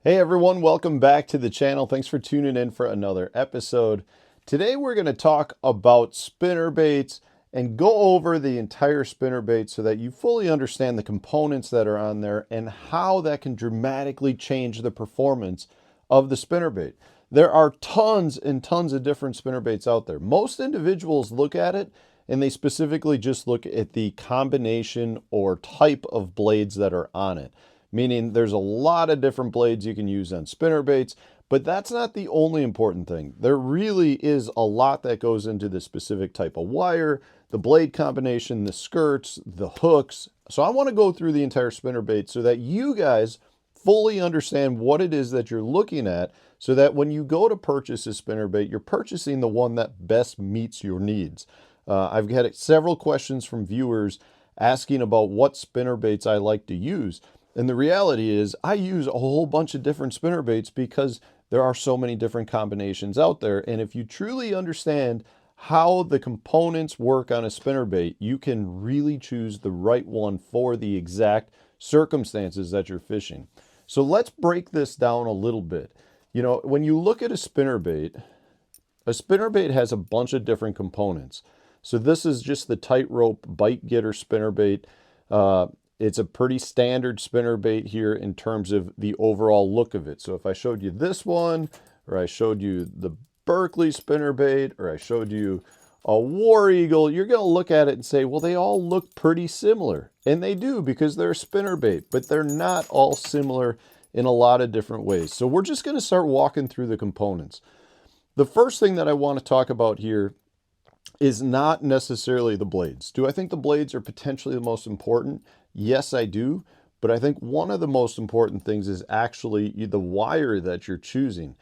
Hey everyone, welcome back to the channel. Thanks for tuning in for another episode. Today we're going to talk about spinnerbaits and go over the entire spinnerbait so that you fully understand the components that are on there and how that can dramatically change the performance of the spinnerbait. There are tons and tons of different spinnerbaits out there. Most individuals look at it and they specifically just look at the combination or type of blades that are on it. Meaning there's a lot of different blades you can use on spinnerbaits, but that's not the only important thing. There really is a lot that goes into the specific type of wire, the blade combination, the skirts, the hooks. So I want to go through the entire spinnerbait so that you guys fully understand what it is that you're looking at, so that when you go to purchase a spinnerbait, you're purchasing the one that best meets your needs. I've had several questions from viewers asking about what spinnerbaits I like to use. And the reality is I use a whole bunch of different spinnerbaits because there are so many different combinations out there. And if you truly understand how the components work on a spinnerbait, you can really choose the right one for the exact circumstances that you're fishing. So let's break this down a little bit. You know, when you look at a spinnerbait has a bunch of different components. So this is just the tightrope bite getter spinnerbait. It's a pretty standard spinnerbait here in terms of the overall look of it. So if I showed you this one, or I showed you the Berkeley spinnerbait, or I showed you a War Eagle, you're going to look at it and say, well, they all look pretty similar. And they do, because they're a spinnerbait, but they're not all similar in a lot of different ways. So we're just going to start walking through the components. The first thing that I want to talk about here is not necessarily the blades. Do I think the blades are potentially the most important? Yes, I do. But I think one of the most important things is actually the wire that you're choosing.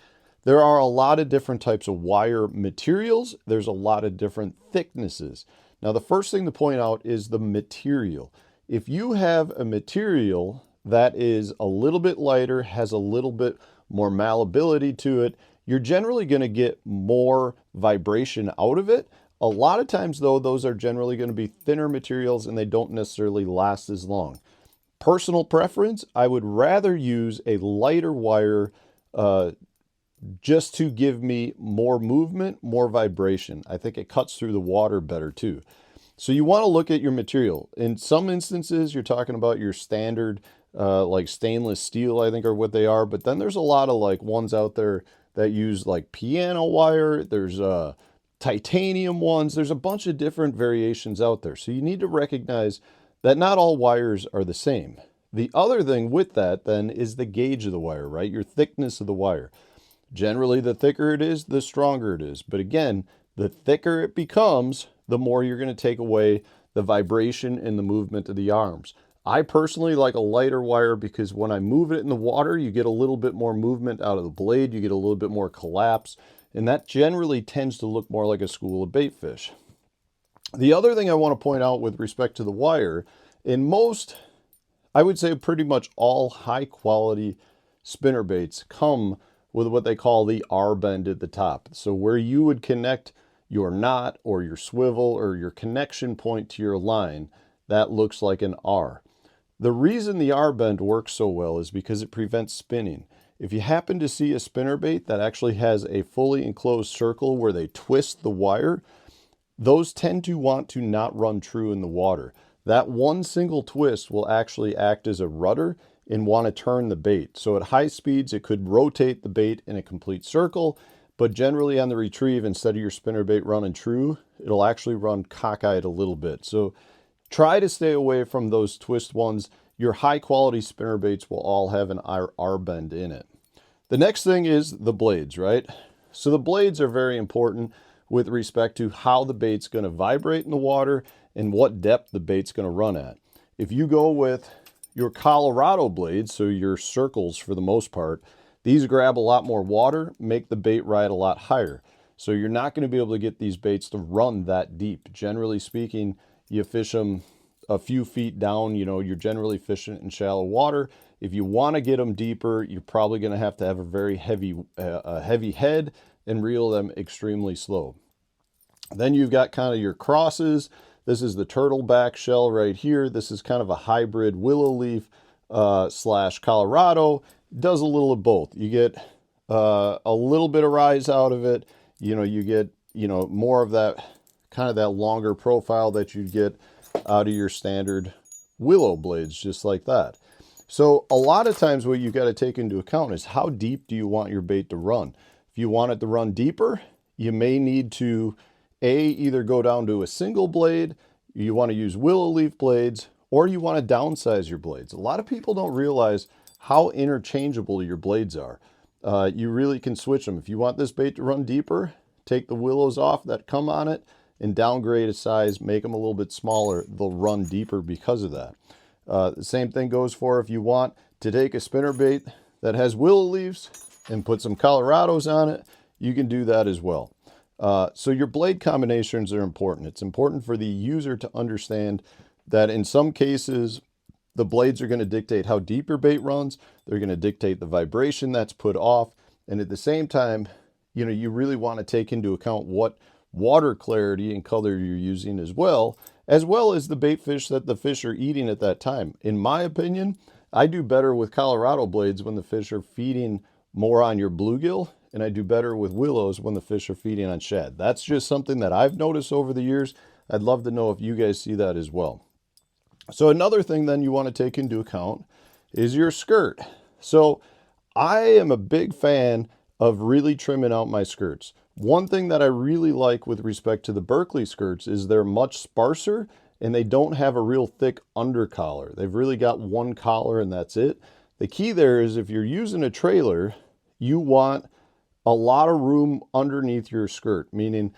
There are a lot of different types of wire materials. There's a lot of different thicknesses. Now, the first thing to point out is the material. If you have a material that is a little bit lighter, has a little bit more malleability to it, you're generally going to get more vibration out of it. A lot of times, though, those are generally going to be thinner materials and they don't necessarily last as long. Personal preference, I would rather use a lighter wire just to give me more movement, more vibration. I think it cuts through the water better too. So you want to look at your material. In some instances, you're talking about your standard like stainless steel, I think are what they are. But then there's a lot of like ones out there that use like piano wire. There's titanium ones. There's a bunch of different variations out there. So you need to recognize that not all wires are the same. The other thing with that then is the gauge of the wire, right? Your thickness of the wire. Generally, the thicker it is, the stronger it is. But again, the thicker it becomes, the more you're going to take away the vibration and the movement of the arms. I personally like a lighter wire because when I move it in the water, you get a little bit more movement out of the blade. You get a little bit more collapse. And that generally tends to look more like a school of bait fish. The other thing I want to point out with respect to the wire, in most, I would say pretty much all high quality spinnerbaits come with what they call the R bend at the top. So where you would connect your knot or your swivel or your connection point to your line, that looks like an R. The reason the R bend works so well is because it prevents spinning. If you happen to see a spinnerbait that actually has a fully enclosed circle where they twist the wire, those tend to want to not run true in the water. That one single twist will actually act as a rudder and want to turn the bait. So at high speeds, it could rotate the bait in a complete circle, but generally on the retrieve, instead of your spinnerbait running true, it'll actually run cockeyed a little bit. So try to stay away from those twist ones. Your high quality spinnerbaits will all have an R bend in it. The next thing is the blades, right? So the blades are very important with respect to how the bait's going to vibrate in the water and what depth the bait's going to run at. If you go with your Colorado blades, so your circles for the most part, these grab a lot more water, make the bait ride a lot higher. So you're not going to be able to get these baits to run that deep. Generally speaking, you fish them a few feet down, you know, you're generally fishing in shallow water. If you want to get them deeper, you're probably going to have a very heavy head and reel them extremely slow. Then you've got kind of your crosses. This is the turtleback shell right here. This is kind of a hybrid willow leaf / Colorado. does a little of both. You get a little bit of rise out of it. You get, more of that kind of that longer profile that you get out of your standard willow blades, just like that. So a lot of times what you got to take into account is how deep do you want your bait to run? If you want it to run deeper, you may need to either go down to a single blade, you want to use willow leaf blades, or you want to downsize your blades. A lot of people don't realize how interchangeable your blades are. You really can switch them. If you want this bait to run deeper, take the willows off that come on it and downgrade a size, make them a little bit smaller. They'll run deeper because of that. The same thing goes for if you want to take a spinnerbait that has willow leaves and put some Colorados on it, you can do that as well. So your blade combinations are important. It's important for the user to understand that in some cases, the blades are going to dictate how deep your bait runs. They're going to dictate the vibration that's put off. And at the same time, you really want to take into account what water clarity and color you're using as well as the bait fish that the fish are eating at that time. In my opinion, I do better with Colorado blades when the fish are feeding more on your bluegill, and I do better with willows when the fish are feeding on shad. That's just something that I've noticed over the years. I'd love to know if you guys see that as well. So another thing then you want to take into account is your skirt. So I am a big fan of really trimming out my skirts. One thing that I really like with respect to the Berkley skirts is they're much sparser and they don't have a real thick under collar. They've really got one collar and that's it. The key there is if you're using a trailer, you want a lot of room underneath your skirt, meaning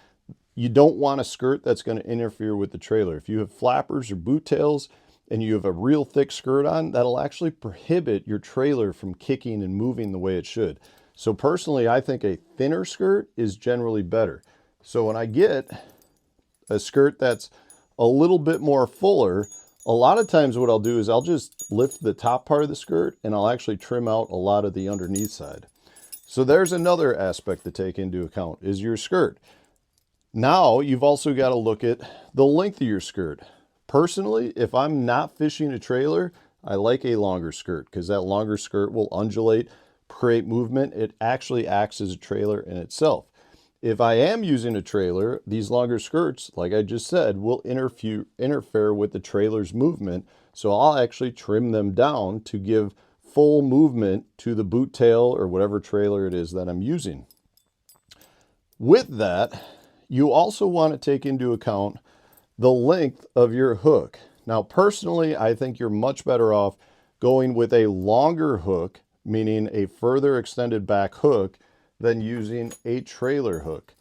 you don't want a skirt that's going to interfere with the trailer. If you have flappers or boot tails and you have a real thick skirt on, that'll actually prohibit your trailer from kicking and moving the way it should. So personally, I think a thinner skirt is generally better. So when I get a skirt that's a little bit more fuller, a lot of times what I'll do is I'll just lift the top part of the skirt and I'll actually trim out a lot of the underneath side. So there's another aspect to take into account is your skirt. Now you've also got to look at the length of your skirt. Personally, if I'm not fishing a trailer, I like a longer skirt because that longer skirt will undulate, create movement. It actually acts as a trailer in itself. If I am using a trailer, these longer skirts, like I just said, will interfere with the trailer's movement. So I'll actually trim them down to give full movement to the boot tail or whatever trailer it is that I'm using. With that, you also want to take into account the length of your hook. Now, personally, I think you're much better off going with a longer hook, meaning a further extended back hook, than using a trailer hook.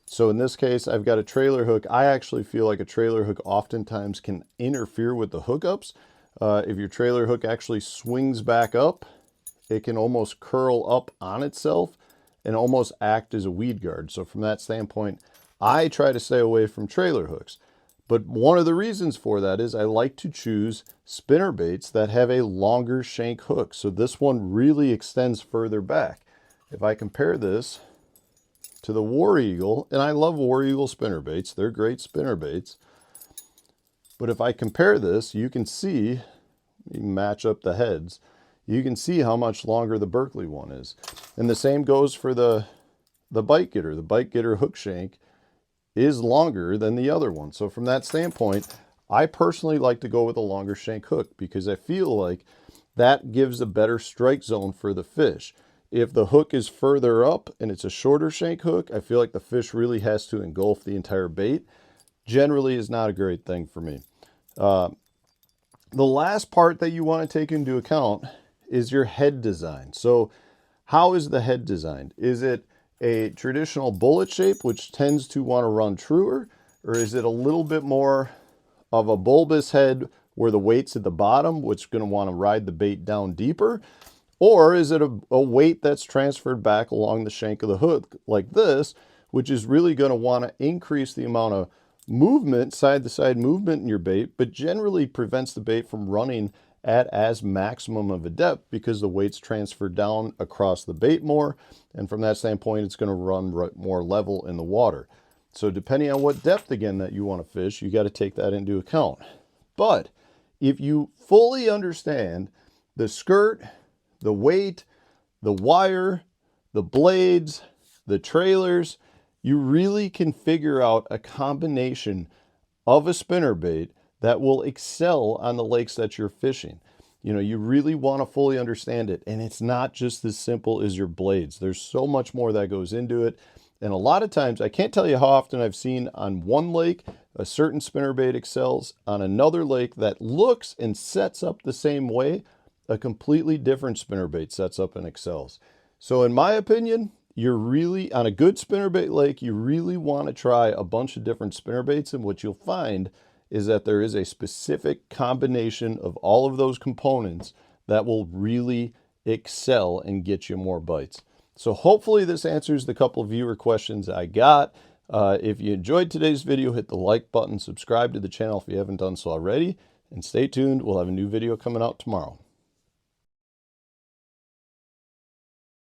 So in this case, I've got a trailer hook. I actually feel like a trailer hook oftentimes can interfere with the hookups. If your trailer hook actually swings back up, it can almost curl up on itself and almost act as a weed guard. So from that standpoint, I try to stay away from trailer hooks. But one of the reasons for that is I like to choose spinner baits that have a longer shank hook. So this one really extends further back. If I compare this to the War Eagle, and I love War Eagle spinner baits, they're great spinner baits. But if I compare this, you can see, you match up the heads, you can see how much longer the Berkley one is. And the same goes for the bite getter. The bite getter hook shank is longer than the other one. So from that standpoint, I personally like to go with a longer shank hook because I feel like that gives a better strike zone for the fish. If the hook is further up and it's a shorter shank hook, I feel like the fish really has to engulf the entire bait. Generally is not a great thing for me. The last part that you want to take into account is your head design. So how is the head designed? Is it a traditional bullet shape, which tends to want to run truer, or is it a little bit more of a bulbous head where the weight's at the bottom, which is going to want to ride the bait down deeper? Or is it a weight that's transferred back along the shank of the hook like this, which is really going to want to increase the amount of movement, side-to-side movement in your bait, but generally prevents the bait from running at as maximum of a depth because the weight's transferred down across the bait more. And from that standpoint, it's going to run more level in the water. So depending on what depth, again, that you want to fish, you got to take that into account. But if you fully understand the skirt, the weight, the wire, the blades, the trailers, you really can figure out a combination of a spinnerbait that will excel on the lakes that you're fishing. You know, you really want to fully understand it. And it's not just as simple as your blades. There's so much more that goes into it. And a lot of times, I can't tell you how often I've seen on one lake, a certain spinnerbait excels, on another lake that looks and sets up the same way, a completely different spinnerbait sets up and excels. So in my opinion, you're really, on a good spinnerbait lake, you really want to try a bunch of different spinnerbaits, and what you'll find is that there is a specific combination of all of those components that will really excel and get you more bites. So hopefully this answers the couple of viewer questions I got. If you enjoyed today's video, hit the like button, subscribe to the channel if you haven't done so already, and stay tuned. We'll have a new video coming out tomorrow.